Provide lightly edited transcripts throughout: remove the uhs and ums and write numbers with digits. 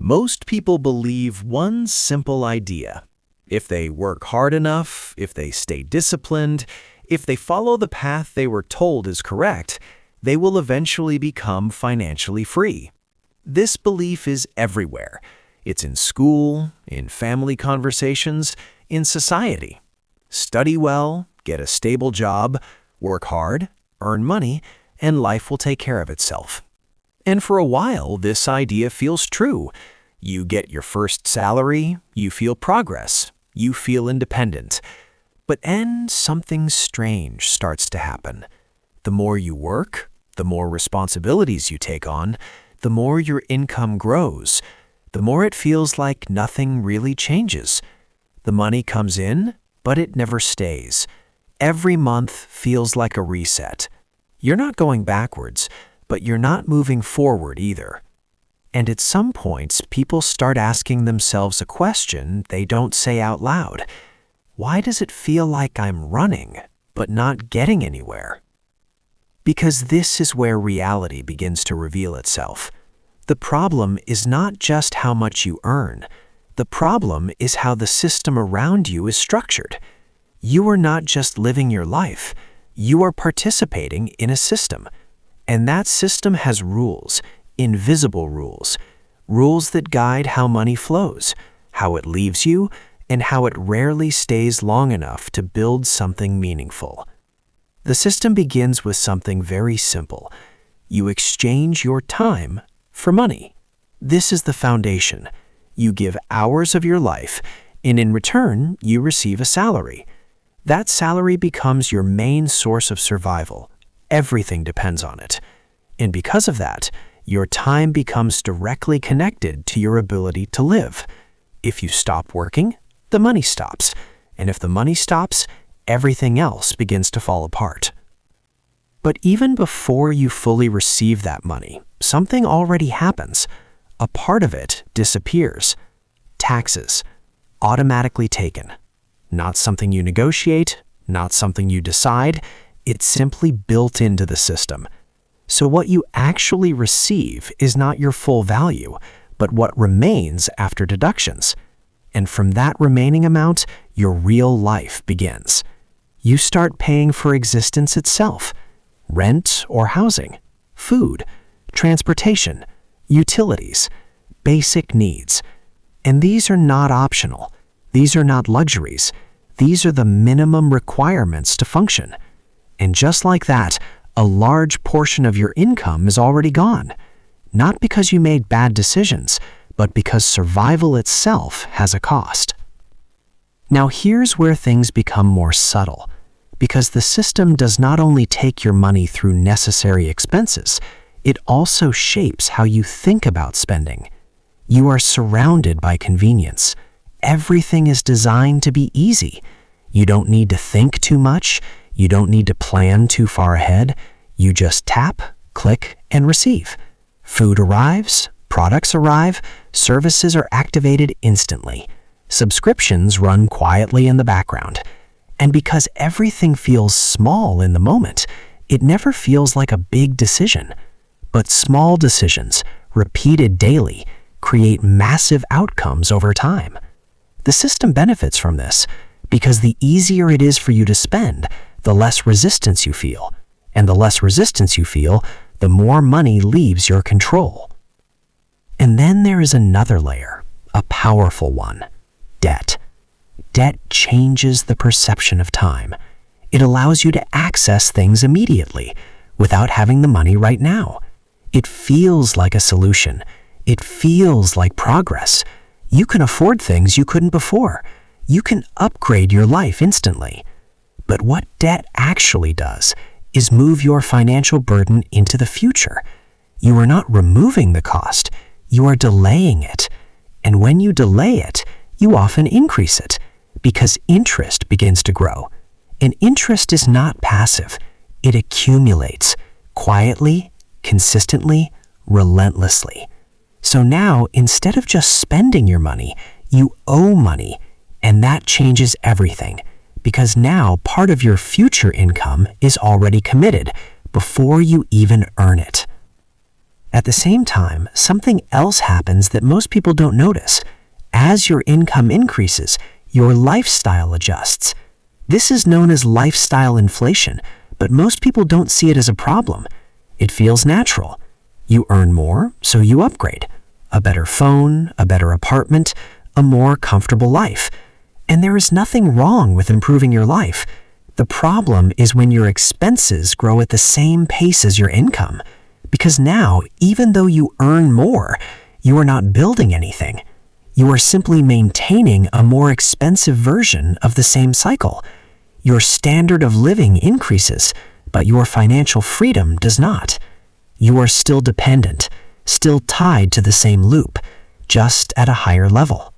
Most people believe one simple idea. If they work hard enough, if they stay disciplined, if they follow the path they were told is correct, they will eventually become financially free. This belief is everywhere. It's in school, in family conversations, in society. Study well, get a stable job, work hard, earn money, and life will take care of itself. And for a while, this idea feels true. You get your first salary, you feel progress, you feel independent. But then something strange starts to happen. The more you work, the more responsibilities you take on, the more your income grows, the more it feels like nothing really changes. The money comes in, but it never stays. Every month feels like a reset. You're not going backwards, but you're not moving forward either. And at some points, people start asking themselves a question they don't say out loud. Why does it feel like I'm running, but not getting anywhere? Because this is where reality begins to reveal itself. The problem is not just how much you earn. The problem is how the system around you is structured. You are not just living your life. You are participating in a system. And that system has rules, invisible rules, rules that guide how money flows, how it leaves you, and how it rarely stays long enough to build something meaningful. The system begins with something very simple. You exchange your time for money. This is the foundation. You give hours of your life, and in return, you receive a salary. That salary becomes your main source of survival. Everything depends on it. And because of that, your time becomes directly connected to your ability to live. If you stop working, the money stops. And if the money stops, everything else begins to fall apart. But even before you fully receive that money, something already happens. A part of it disappears. Taxes, automatically taken. Not something you negotiate, not something you decide. It's simply built into the system. So what you actually receive is not your full value, but what remains after deductions. And from that remaining amount, your real life begins. You start paying for existence itself. Rent or housing, food, transportation, utilities, basic needs. And these are not optional. These are not luxuries. These are the minimum requirements to function. And just like that, a large portion of your income is already gone. Not because you made bad decisions, but because survival itself has a cost. Now here's where things become more subtle. Because the system does not only take your money through necessary expenses, it also shapes how you think about spending. You are surrounded by convenience. Everything is designed to be easy. You don't need to think too much. You don't need to plan too far ahead. You just tap, click, and receive. Food arrives, products arrive, services are activated instantly. Subscriptions run quietly in the background. And because everything feels small in the moment, it never feels like a big decision. But small decisions, repeated daily, create massive outcomes over time. The system benefits from this because the easier it is for you to spend, the less resistance you feel. And the less resistance you feel, the more money leaves your control. And then there is another layer, a powerful one, debt. Debt changes the perception of time. It allows you to access things immediately without having the money right now. It feels like a solution. It feels like progress. You can afford things you couldn't before. You can upgrade your life instantly. But what debt actually does is move your financial burden into the future. You are not removing the cost. You are delaying it. And when you delay it, you often increase it because interest begins to grow. And interest is not passive. It accumulates quietly, consistently, relentlessly. So now, instead of just spending your money, you owe money, and that changes everything. Because now part of your future income is already committed before you even earn it. At the same time, something else happens that most people don't notice. As your income increases, your lifestyle adjusts. This is known as lifestyle inflation, but most people don't see it as a problem. It feels natural. You earn more, so you upgrade. A better phone, a better apartment, a more comfortable life. And there is nothing wrong with improving your life. The problem is when your expenses grow at the same pace as your income. Because now, even though you earn more, you are not building anything. You are simply maintaining a more expensive version of the same cycle. Your standard of living increases, but your financial freedom does not. You are still dependent, still tied to the same loop, just at a higher level.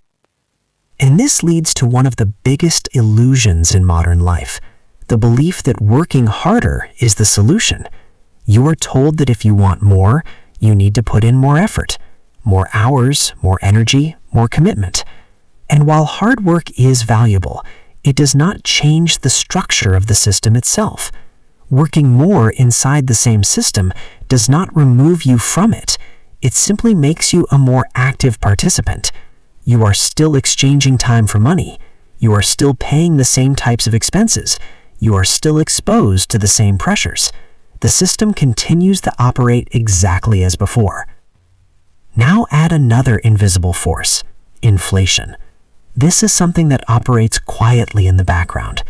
And this leads to one of the biggest illusions in modern life, the belief that working harder is the solution. You are told that if you want more, you need to put in more effort, more hours, more energy, more commitment. And while hard work is valuable, it does not change the structure of the system itself. Working more inside the same system does not remove you from it. It simply makes you a more active participant. You are still exchanging time for money. You are still paying the same types of expenses. You are still exposed to the same pressures. The system continues to operate exactly as before. Now add another invisible force, inflation. This is something that operates quietly in the background.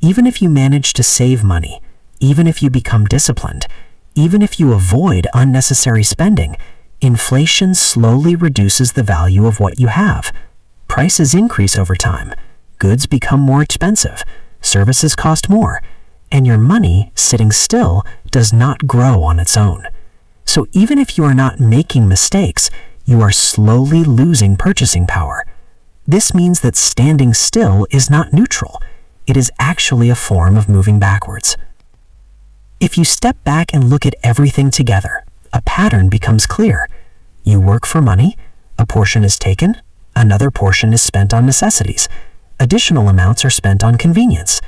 Even if you manage to save money, even if you become disciplined, even if you avoid unnecessary spending, inflation slowly reduces the value of what you have. Prices increase over time. Goods become more expensive. Services cost more. And your money, sitting still, does not grow on its own. So even if you are not making mistakes, you are slowly losing purchasing power. This means that standing still is not neutral. It is actually a form of moving backwards. If you step back and look at everything together, a pattern becomes clear. You work for money, a portion is taken, another portion is spent on necessities. Additional amounts are spent on convenience.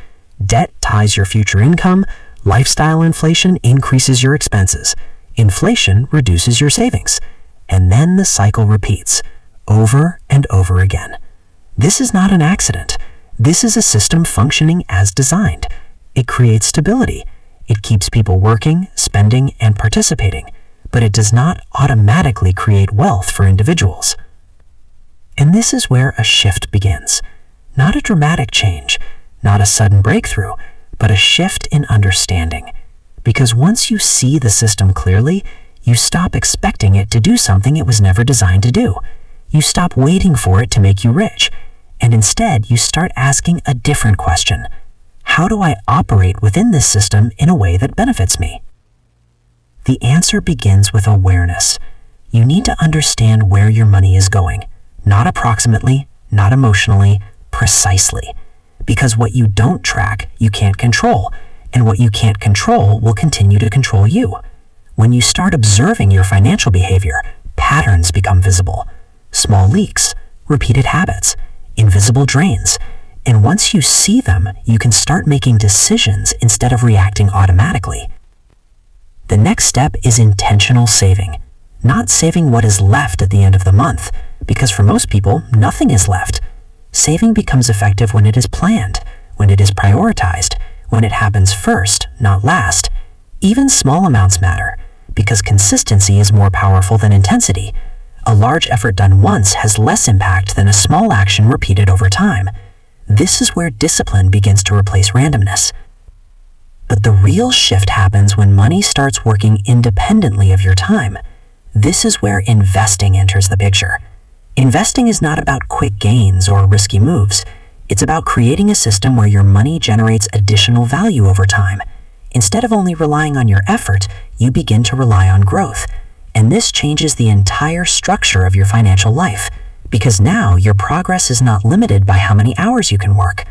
Debt ties your future income, lifestyle inflation increases your expenses, inflation reduces your savings, and then the cycle repeats, over and over again. This is not an accident. This is a system functioning as designed. It creates stability. It keeps people working, spending, and participating, but it does not automatically create wealth for individuals. And this is where a shift begins. Not a dramatic change, not a sudden breakthrough, but a shift in understanding. Because once you see the system clearly, you stop expecting it to do something it was never designed to do. You stop waiting for it to make you rich, and instead you start asking a different question. How do I operate within this system in a way that benefits me? The answer begins with awareness. You need to understand where your money is going, not approximately, not emotionally, precisely. Because what you don't track, you can't control, and what you can't control will continue to control you. When you start observing your financial behavior, patterns become visible. Small leaks, repeated habits, invisible drains. And once you see them, you can start making decisions instead of reacting automatically. The next step is intentional saving. Not saving what is left at the end of the month, because for most people, nothing is left. Saving becomes effective when it is planned, when it is prioritized, when it happens first, not last. Even small amounts matter, because consistency is more powerful than intensity. A large effort done once has less impact than a small action repeated over time. This is where discipline begins to replace randomness. But the real shift happens when money starts working independently of your time. This is where investing enters the picture. Investing is not about quick gains or risky moves. It's about creating a system where your money generates additional value over time. Instead of only relying on your effort, you begin to rely on growth. And this changes the entire structure of your financial life, because now your progress is not limited by how many hours you can work.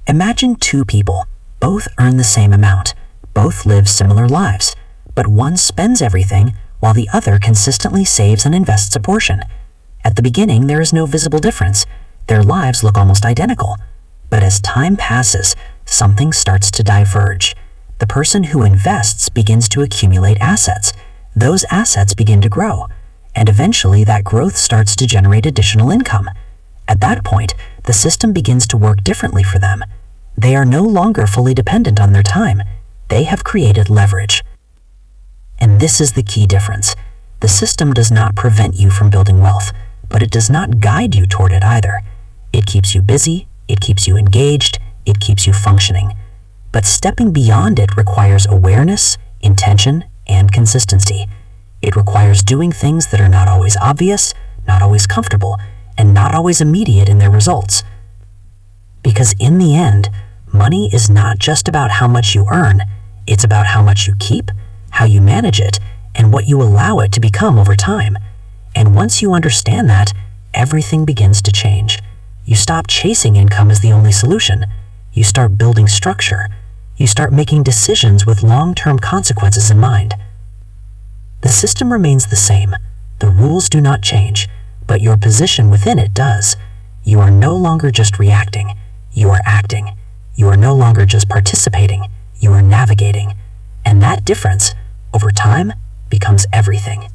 Imagine two people. Both earn the same amount. Both live similar lives. But one spends everything, while the other consistently saves and invests a portion. At the beginning, there is no visible difference. Their lives look almost identical. But as time passes, something starts to diverge. The person who invests begins to accumulate assets. those assets begin to grow, and eventually that growth starts to generate additional income. At that point, the system begins to work differently for them. They are no longer fully dependent on their time. They have created leverage. And this is the key difference. The system does not prevent you from building wealth, but it does not guide you toward it either. It keeps you busy, it keeps you engaged, it keeps you functioning. But stepping beyond it requires awareness, intention, and consistency. It requires doing things that are not always obvious, not always comfortable, and not always immediate in their results. Because in the end, money is not just about how much you earn, it's about how much you keep, how you manage it, and what you allow it to become over time. And once you understand that, everything begins to change. You stop chasing income as the only solution. You start building structure. You start making decisions with long-term consequences in mind. The system remains the same. The rules do not change, but your position within it does. You are no longer just reacting. You are acting. You are no longer just participating. You are navigating. And that difference, over time, becomes everything.